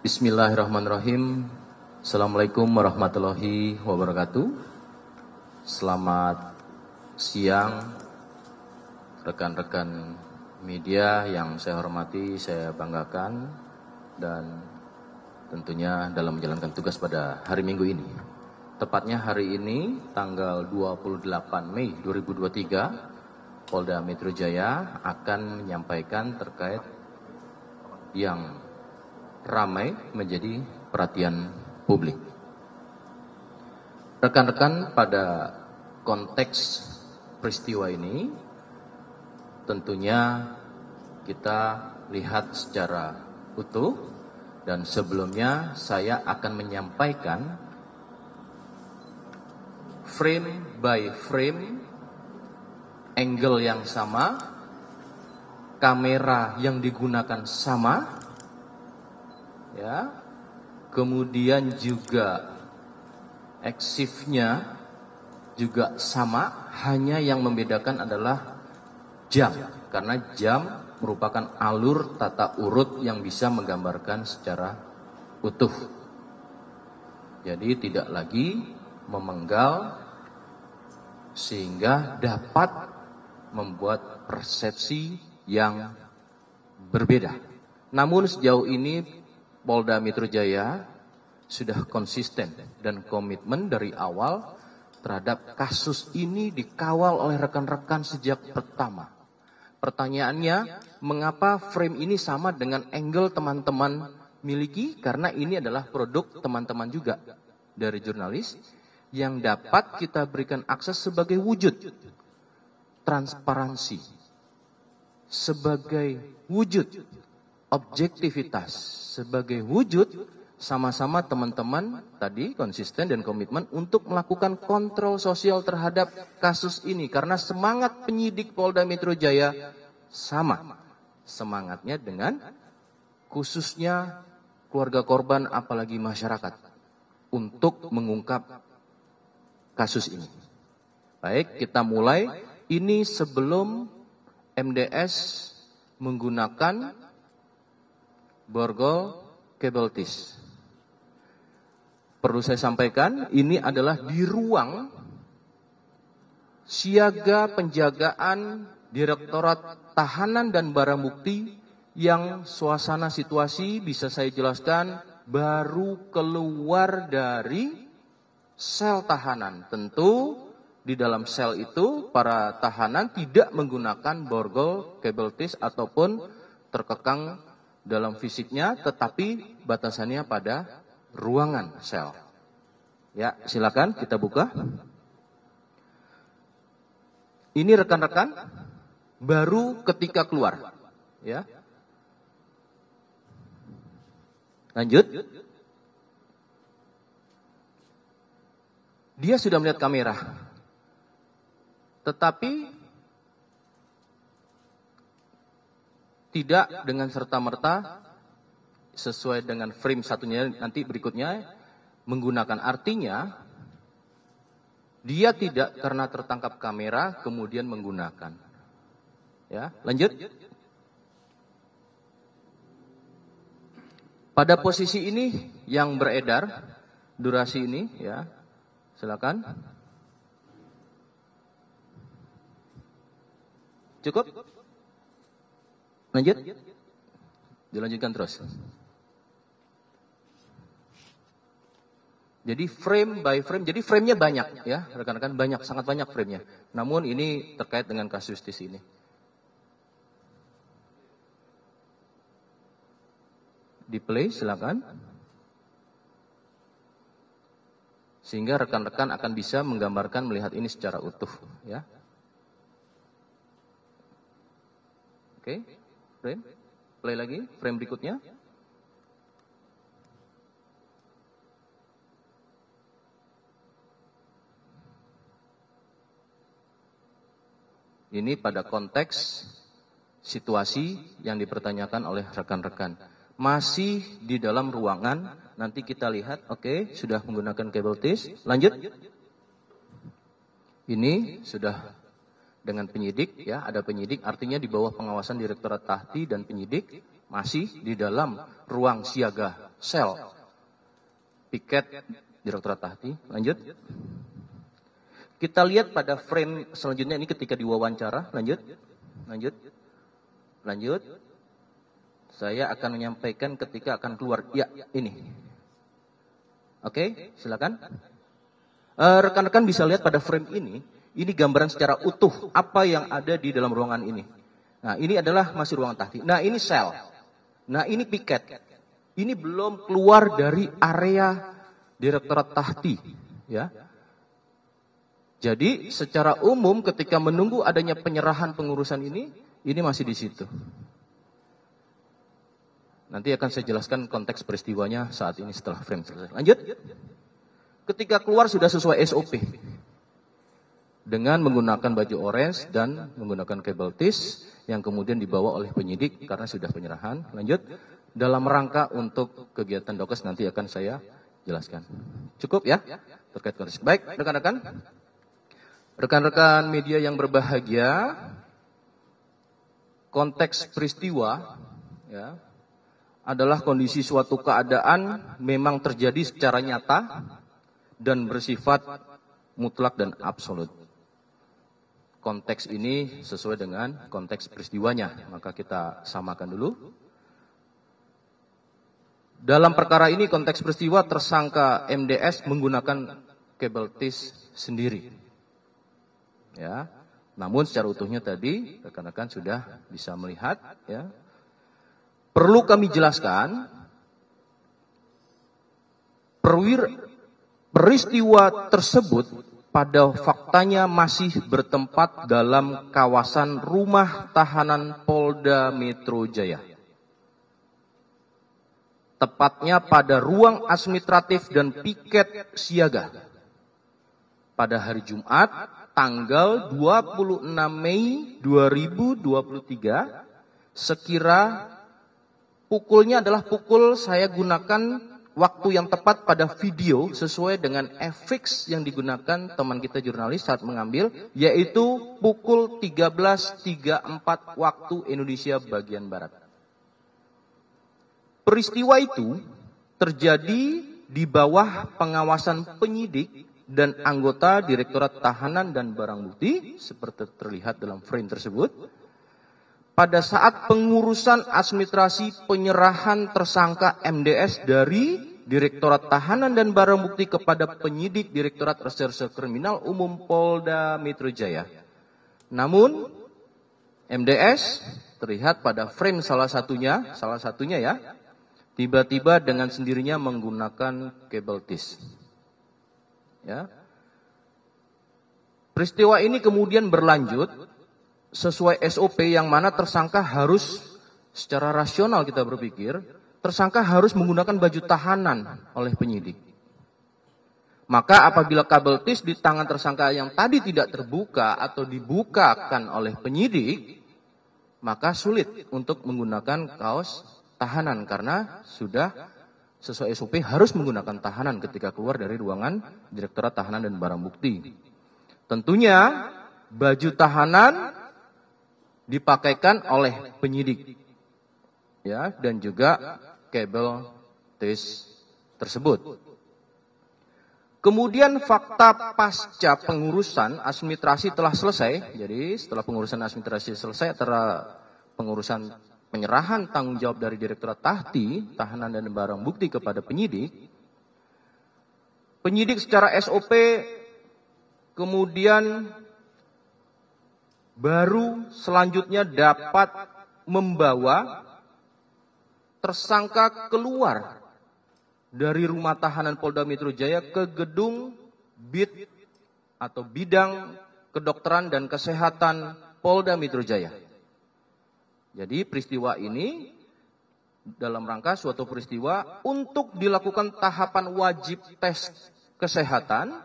Bismillahirrahmanirrahim. Assalamualaikum warahmatullahi wabarakatuh. Selamat siang rekan-rekan media yang saya hormati, saya banggakan, dan tentunya dalam menjalankan tugas pada hari Minggu ini. Tepatnya hari ini tanggal 28 Mei 2023, Polda Metro Jaya akan menyampaikan terkait yang ramai menjadi perhatian publik. Rekan-rekan, pada konteks peristiwa ini tentunya kita lihat secara utuh, dan sebelumnya saya akan menyampaikan frame by frame, angle yang sama, kamera yang digunakan sama, ya, kemudian juga eksifnya juga sama, hanya yang membedakan adalah jam, karena jam merupakan alur tata urut yang bisa menggambarkan secara utuh. Jadi tidak lagi memenggal sehingga dapat membuat persepsi yang berbeda. Namun sejauh ini Polda Metro Jaya sudah konsisten dan komitmen dari awal terhadap kasus ini dikawal oleh rekan-rekan sejak pertama. Pertanyaannya, mengapa frame ini sama dengan angle teman-teman miliki? Karena ini adalah produk teman-teman juga dari jurnalis yang dapat kita berikan akses sebagai wujud transparansi, sebagai wujud objektivitas, sebagai wujud sama-sama teman-teman tadi konsisten dan komitmen untuk melakukan kontrol sosial terhadap kasus ini. Karena semangat penyidik Polda Metro Jaya sama semangatnya dengan khususnya keluarga korban, apalagi masyarakat, untuk mengungkap kasus ini. Baik, kita mulai. Ini sebelum MDS menggunakan borgol kabel tis. Perlu saya sampaikan, ini adalah di ruang siaga penjagaan Direktorat Tahanan dan Barang Bukti yang suasana situasi bisa saya jelaskan baru keluar dari sel tahanan. Tentu di dalam sel itu para tahanan tidak menggunakan borgol kabel tis ataupun terkekang dalam fisiknya, tetapi batasannya pada ruangan sel. Ya, silakan kita buka. Ini rekan-rekan baru ketika keluar. Ya. Lanjut. Dia sudah melihat kamera. Tetapi tidak dengan serta-merta sesuai dengan frame satunya nanti berikutnya menggunakan. Artinya dia tidak karena tertangkap kamera kemudian menggunakan. Ya, lanjut. Pada posisi ini yang beredar durasi ini, ya, silakan. Cukup? Lanjut? Dilanjutkan terus. Jadi frame by frame, jadi frame-nya banyak ya, rekan-rekan, banyak, sangat banyak frame-nya. Namun ini terkait dengan kasus di sini. Di play silakan. Sehingga rekan-rekan akan bisa menggambarkan, melihat ini secara utuh ya. Oke. Frame, play lagi, frame berikutnya. Ini pada konteks situasi yang dipertanyakan oleh rekan-rekan. Masih di dalam ruangan, nanti kita lihat, oke, sudah menggunakan kabel tis. Lanjut. Ini sudah dengan penyidik, ya, ada penyidik, artinya di bawah pengawasan Direktorat Tahti dan penyidik masih di dalam ruang siaga sel piket Direktorat Tahti. Lanjut. Kita lihat pada frame selanjutnya ini ketika diwawancara. Lanjut. Saya akan menyampaikan ketika akan keluar. Ya, ini. Oke, silakan. Rekan-rekan bisa lihat pada frame ini gambaran secara utuh apa yang ada di dalam ruangan ini. Nah, ini adalah masih ruangan Tahti. Nah, ini sel. Nah, ini piket. Ini belum keluar dari area Direktorat Tahti, ya. Jadi, secara umum ketika menunggu adanya penyerahan pengurusan ini masih di situ. Nanti akan saya jelaskan konteks peristiwanya saat ini setelah frame selesai. Lanjut. Ketika keluar sudah sesuai SOP. Dengan menggunakan baju orange dan menggunakan kabel tis yang kemudian dibawa oleh penyidik karena sudah penyerahan. Lanjut. Dalam rangka untuk kegiatan dokes nanti akan saya jelaskan. Cukup ya? Terkait konteks. Baik, rekan-rekan. Rekan-rekan media yang berbahagia, konteks peristiwa ya adalah kondisi suatu keadaan memang terjadi secara nyata dan bersifat mutlak dan absolut. Konteks ini sesuai dengan konteks peristiwanya, maka kita samakan dulu. Dalam perkara ini konteks peristiwa tersangka MDS menggunakan kabel tis sendiri. Ya. Namun secara utuhnya tadi rekan-rekan sudah bisa melihat ya. Perlu kami jelaskan peristiwa tersebut pada faktanya masih bertempat dalam kawasan rumah tahanan Polda Metro Jaya. Tepatnya pada ruang administratif dan piket siaga. Pada hari Jumat, tanggal 26 Mei 2023, sekira pukulnya adalah pukul saya gunakan waktu yang tepat pada video sesuai dengan FX yang digunakan teman kita jurnalis saat mengambil, yaitu pukul 13.34 waktu Indonesia bagian Barat. Peristiwa itu terjadi di bawah pengawasan penyidik dan anggota Direktorat Tahanan dan Barang Bukti, seperti terlihat dalam frame tersebut, pada saat pengurusan administrasi penyerahan tersangka MDS dari Direktorat Tahanan dan Barang Bukti kepada penyidik Direktorat Reserse Kriminal Umum Polda Metro Jaya. Namun, MDS terlihat pada frame salah satunya ya, tiba-tiba dengan sendirinya menggunakan kabel tis. Ya. Peristiwa ini kemudian berlanjut sesuai SOP yang mana tersangka harus secara rasional kita berpikir, tersangka harus menggunakan baju tahanan oleh penyidik. Maka apabila kabel tis di tangan tersangka yang tadi tidak terbuka atau dibukakan oleh penyidik, maka sulit untuk menggunakan kaos tahanan karena sudah sesuai SOP harus menggunakan tahanan ketika keluar dari ruangan Direktorat Tahanan dan Barang Bukti. Tentunya baju tahanan dipakaikan oleh penyidik, ya, dan juga kabel tis tersebut. Kemudian fakta pasca pengurusan administrasi telah selesai. Jadi setelah pengurusan administrasi selesai antara pengurusan penyerahan tanggung jawab dari Direktorat Tahti, Tahanan dan Barang Bukti kepada penyidik. Penyidik secara SOP kemudian baru selanjutnya dapat membawa tersangka keluar dari rumah tahanan Polda Metro Jaya ke gedung BID atau Bidang Kedokteran dan Kesehatan Polda Metro Jaya. Jadi peristiwa ini dalam rangka suatu peristiwa untuk dilakukan tahapan wajib tes kesehatan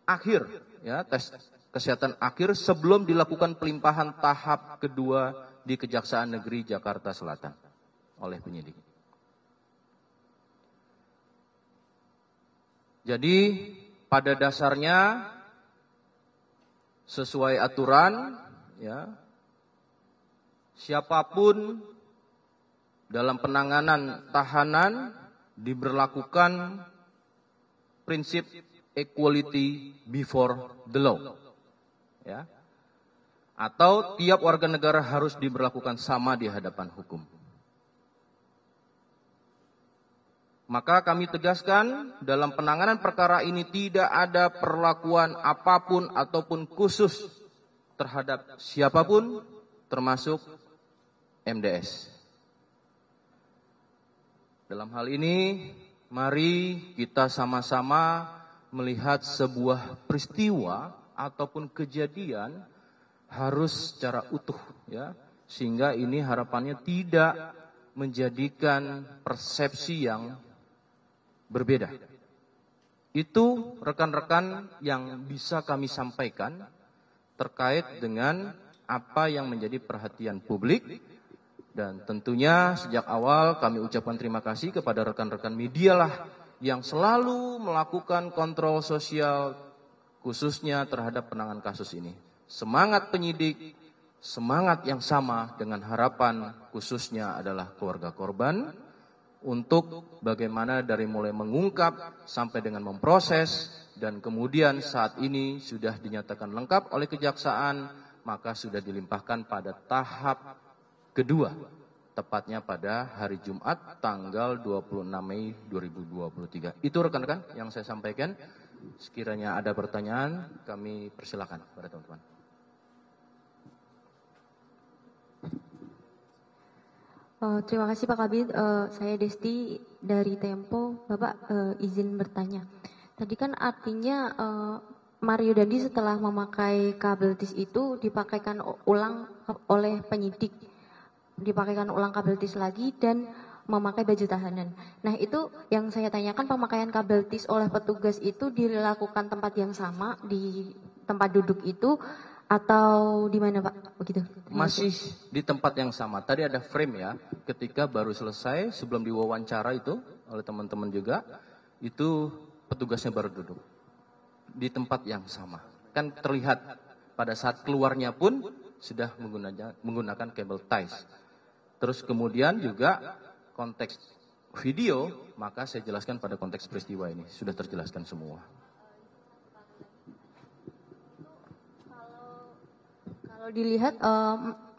akhir, ya, tes kesehatan akhir sebelum dilakukan pelimpahan tahap kedua di Kejaksaan Negeri Jakarta Selatan oleh penyidik. Jadi pada dasarnya sesuai aturan, ya, siapapun dalam penanganan tahanan diberlakukan prinsip equality before the law, ya, atau tiap warga negara harus diberlakukan sama di hadapan hukum. Maka kami tegaskan dalam penanganan perkara ini tidak ada perlakuan apapun ataupun khusus terhadap siapapun, termasuk MDS. Dalam hal ini, mari kita sama-sama melihat sebuah peristiwa ataupun kejadian harus secara utuh, ya, sehingga ini harapannya tidak menjadikan persepsi yang berbeda. Itu rekan-rekan yang bisa kami sampaikan terkait dengan apa yang menjadi perhatian publik. Dan tentunya sejak awal kami ucapkan terima kasih kepada rekan-rekan media lah yang selalu melakukan kontrol sosial khususnya terhadap penanganan kasus ini. Semangat penyidik, semangat yang sama dengan harapan khususnya adalah keluarga korban untuk bagaimana dari mulai mengungkap sampai dengan memproses dan kemudian saat ini sudah dinyatakan lengkap oleh kejaksaan, maka sudah dilimpahkan pada tahap kedua, tepatnya pada hari Jumat tanggal 26 Mei 2023. Itu rekan-rekan yang saya sampaikan. Sekiranya ada pertanyaan, kami persilakan pada teman-teman. Terima kasih Pak Kabid. Saya Desti dari Tempo. Bapak izin bertanya. Tadi kan artinya Mario Dandi setelah memakai kabel tis itu dipakaikan ulang oleh penyidik. Dipakaikan ulang kabel tis lagi dan memakai baju tahanan. Nah itu yang saya tanyakan, pemakaian kabel tis oleh petugas itu dilakukan tempat yang sama di tempat duduk itu atau di mana Pak? Begitu. Masih di tempat yang sama. Tadi ada frame ya, ketika baru selesai sebelum diwawancara itu oleh teman-teman juga, itu petugasnya baru duduk di tempat yang sama. Kan terlihat pada saat keluarnya pun sudah menggunakan kabel ties. Terus kemudian juga konteks video, maka saya jelaskan pada konteks peristiwa ini. Sudah terjelaskan semua. Kalau dilihat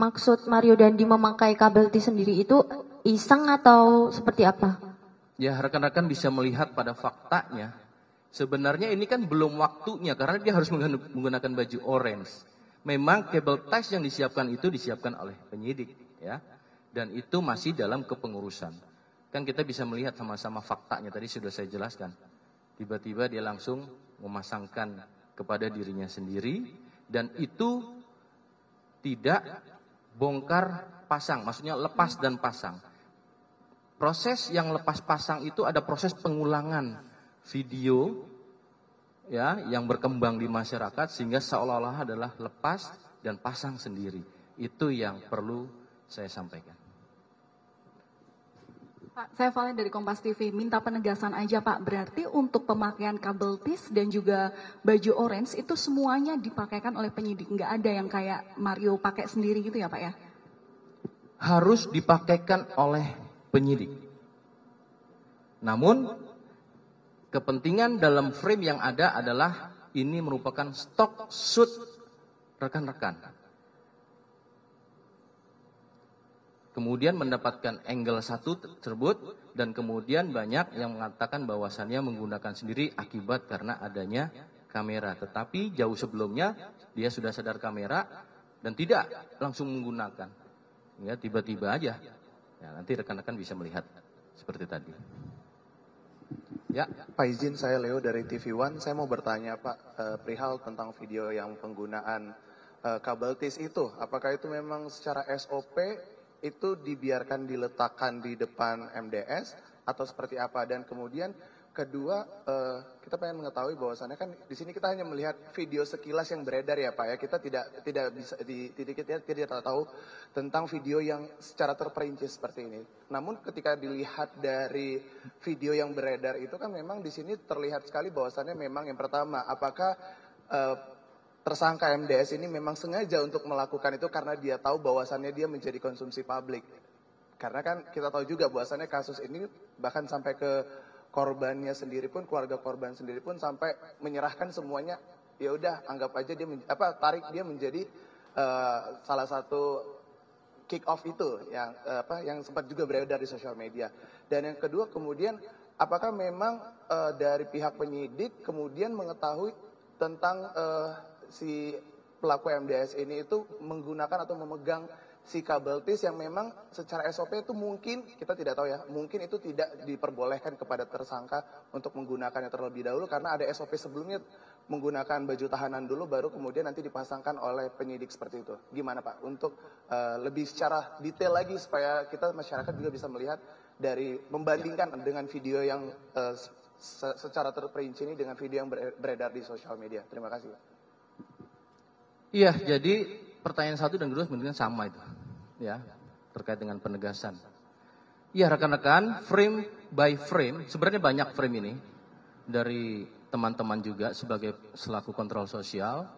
maksud Mario Dandi memakai kabel tis sendiri itu iseng atau seperti apa? Ya, rekan-rekan bisa melihat pada faktanya. Sebenarnya ini kan belum waktunya karena dia harus menggunakan baju orange. Memang kabel ties yang disiapkan itu disiapkan oleh penyidik, ya. Dan itu masih dalam kepengurusan. Kan kita bisa melihat sama-sama faktanya, tadi sudah saya jelaskan. Tiba-tiba dia langsung memasangkan kepada dirinya sendiri. Dan itu tidak bongkar pasang, maksudnya lepas dan pasang. Proses yang lepas pasang itu ada proses pengulangan video, ya, yang berkembang di masyarakat sehingga seolah-olah adalah lepas dan pasang sendiri. Itu yang perlu saya sampaikan. Pak, saya Valen dari Kompas TV, minta penegasan aja Pak, berarti untuk pemakaian kabel tis dan juga baju orange itu semuanya dipakaikan oleh penyidik, nggak ada yang kayak Mario pakai sendiri gitu ya Pak ya? Harus dipakaikan oleh penyidik. Namun kepentingan dalam frame yang ada adalah ini merupakan stok suit rekan-rekan. Kemudian mendapatkan angle satu tersebut dan kemudian banyak yang mengatakan bahwasannya menggunakan sendiri akibat karena adanya kamera. Tetapi jauh sebelumnya dia sudah sadar kamera dan tidak langsung menggunakan. Ya, tiba-tiba aja. Ya, nanti rekan-rekan bisa melihat seperti tadi. Ya, Pak izin, saya Leo dari TV One. Saya mau bertanya Pak perihal tentang video yang penggunaan kabel tis itu. Apakah itu memang secara SOP itu dibiarkan diletakkan di depan MDS atau seperti apa? Dan kemudian kedua, kita pengen mengetahui bahwasannya kan di sini kita hanya melihat video sekilas yang beredar ya Pak ya. Kita tidak bisa kita tidak tahu tentang video yang secara terperinci seperti ini. Namun ketika dilihat dari video yang beredar itu kan memang di sini terlihat sekali bahwasannya memang yang pertama, apakah tersangka MDS ini memang sengaja untuk melakukan itu karena dia tahu bahwasannya dia menjadi konsumsi publik. Karena kan kita tahu juga bahwasannya kasus ini Bahkan sampai ke korbannya sendiri pun, keluarga korban sendiri pun sampai menyerahkan semuanya. Ya udah, anggap aja dia tarik dia menjadi salah satu kick off itu yang sempat juga beredar di sosial media. Dan yang kedua kemudian, apakah memang dari pihak penyidik kemudian mengetahui tentang si pelaku MDS ini itu menggunakan atau memegang si kabel tis yang memang secara SOP itu mungkin, kita tidak tahu ya, mungkin itu tidak diperbolehkan kepada tersangka untuk menggunakannya terlebih dahulu karena ada SOP sebelumnya menggunakan baju tahanan dulu baru kemudian nanti dipasangkan oleh penyidik seperti itu. Gimana Pak untuk lebih secara detail lagi supaya kita masyarakat juga bisa melihat dari membandingkan dengan video yang secara terperinci ini dengan video yang beredar di sosial media. Terima kasih Pak. Iya, jadi pertanyaan satu dan kedua sebenarnya sama itu, ya, terkait dengan penegasan. Iya rekan-rekan, frame by frame, sebenarnya banyak frame ini dari teman-teman juga selaku kontrol sosial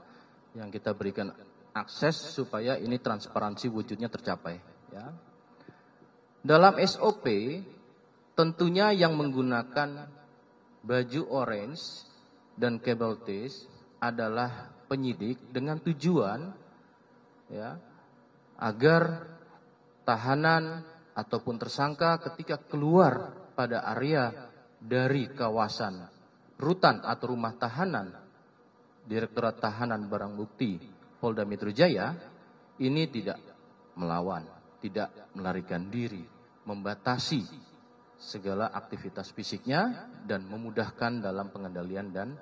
yang kita berikan akses supaya ini transparansi wujudnya tercapai. Ya. Dalam SOP tentunya yang menggunakan baju orange dan kabel tis adalah penyidik dengan tujuan ya agar tahanan ataupun tersangka ketika keluar pada area dari kawasan rutan atau rumah tahanan Direktorat Tahanan Barang Bukti Polda Metro Jaya ini tidak melawan, tidak melarikan diri, membatasi segala aktivitas fisiknya dan memudahkan dalam pengendalian dan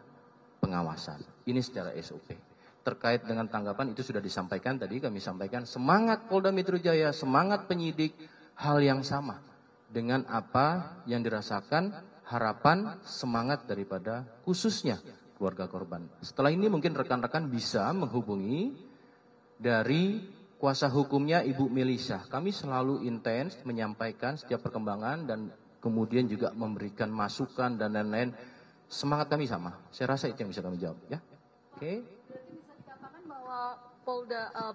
pengawasan. Ini secara SOP. Terkait dengan tanggapan itu sudah disampaikan tadi, kami sampaikan semangat Polda Metro Jaya, semangat penyidik, hal yang sama dengan apa yang dirasakan, harapan, semangat daripada khususnya keluarga korban. Setelah ini mungkin rekan-rekan bisa menghubungi dari kuasa hukumnya Ibu Melisa. Kami selalu intens menyampaikan setiap perkembangan dan kemudian juga memberikan masukan dan lain-lain. Semangat kami sama. Saya rasa itu yang bisa kami jawab, ya. Oke. Berarti bisa dikatakan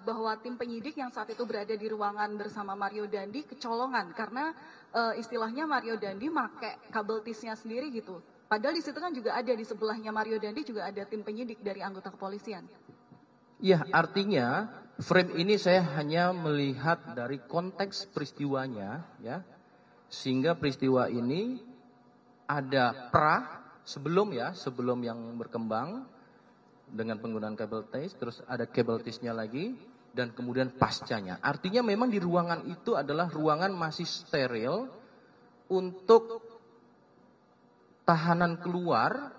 bahwa tim penyidik yang saat itu berada di ruangan bersama Mario Dandi kecolongan karena istilahnya Mario Dandi pakai kabel tisnya sendiri gitu. Padahal di situ kan juga ada di sebelahnya Mario Dandi juga ada tim penyidik dari anggota kepolisian. Ya, artinya frame ini saya hanya melihat dari konteks peristiwanya, ya. Sehingga peristiwa ini ada sebelum yang berkembang dengan penggunaan kabel tis, terus ada kabel tisnya lagi, dan kemudian pascanya. Artinya memang di ruangan itu adalah ruangan masih steril untuk tahanan keluar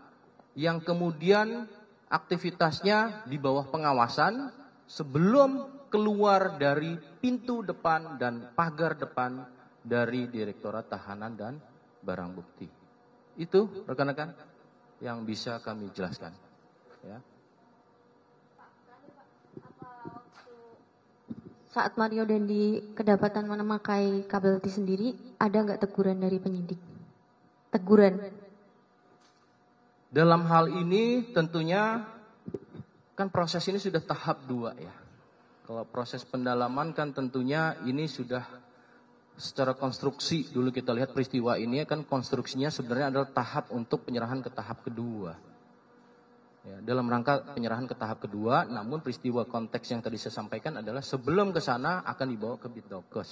yang kemudian aktivitasnya di bawah pengawasan sebelum keluar dari pintu depan dan pagar depan dari Direktorat Tahanan dan Barang Bukti. Itu rekan-rekan yang bisa kami jelaskan. Ya. Saat Mario Dandi kedapatan memakai kabel tis sendiri, ada nggak teguran dari penyidik? Teguran. Dalam hal ini tentunya kan proses ini sudah tahap 2 ya. Kalau proses pendalaman kan tentunya ini sudah secara konstruksi. Dulu kita lihat peristiwa ini kan konstruksinya sebenarnya adalah tahap untuk penyerahan ke tahap kedua. Ya, dalam rangka penyerahan ke tahap kedua, namun peristiwa konteks yang tadi saya sampaikan adalah sebelum ke sana akan dibawa ke Bitdokes.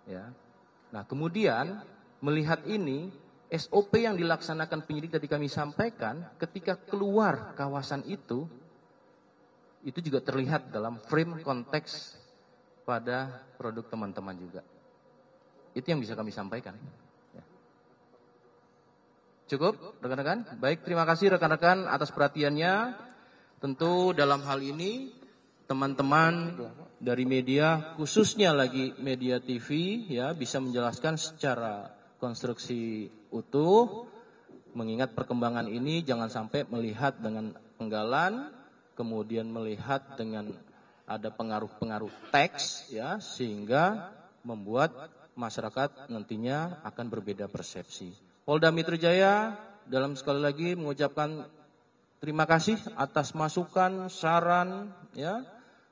Ya. Nah, kemudian melihat ini SOP yang dilaksanakan penyidik tadi kami sampaikan ketika keluar kawasan itu juga terlihat dalam frame konteks pada produk teman-teman juga. Itu yang bisa kami sampaikan. Ya. Cukup rekan-rekan? Baik, terima kasih rekan-rekan atas perhatiannya. Tentu dalam hal ini teman-teman dari media, khususnya lagi media TV ya, bisa menjelaskan secara konstruksi utuh, mengingat perkembangan ini jangan sampai melihat dengan penggalan, kemudian melihat dengan ada pengaruh-pengaruh teks ya, sehingga membuat masyarakat nantinya akan berbeda persepsi. Polda Metro Jaya dalam sekali lagi mengucapkan terima kasih atas masukan, saran ya,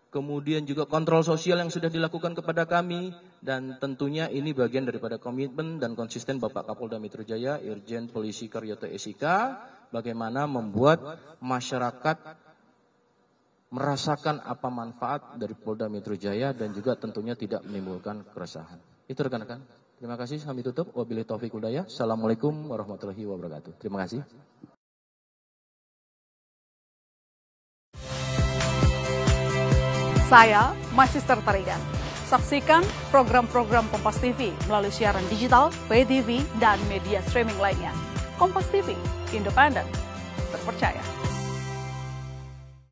kemudian juga kontrol sosial yang sudah dilakukan kepada kami Dan tentunya ini bagian daripada komitmen dan konsisten Bapak Kapolda Metro Jaya, Irjen Polisi Karyoto SIK, bagaimana membuat masyarakat merasakan apa manfaat dari Polda Metro Jaya dan juga tentunya tidak menimbulkan keresahan. Itu rekan-rekan. Terima kasih, kami tutup. Wabillahi taufiq wal hidayah. Assalamualaikum warahmatullahi wabarakatuh. Terima kasih. Saya Magister Tarigan. Saksikan program-program Kompas TV melalui siaran digital, pay TV, dan media streaming lainnya. Kompas TV, independen, terpercaya.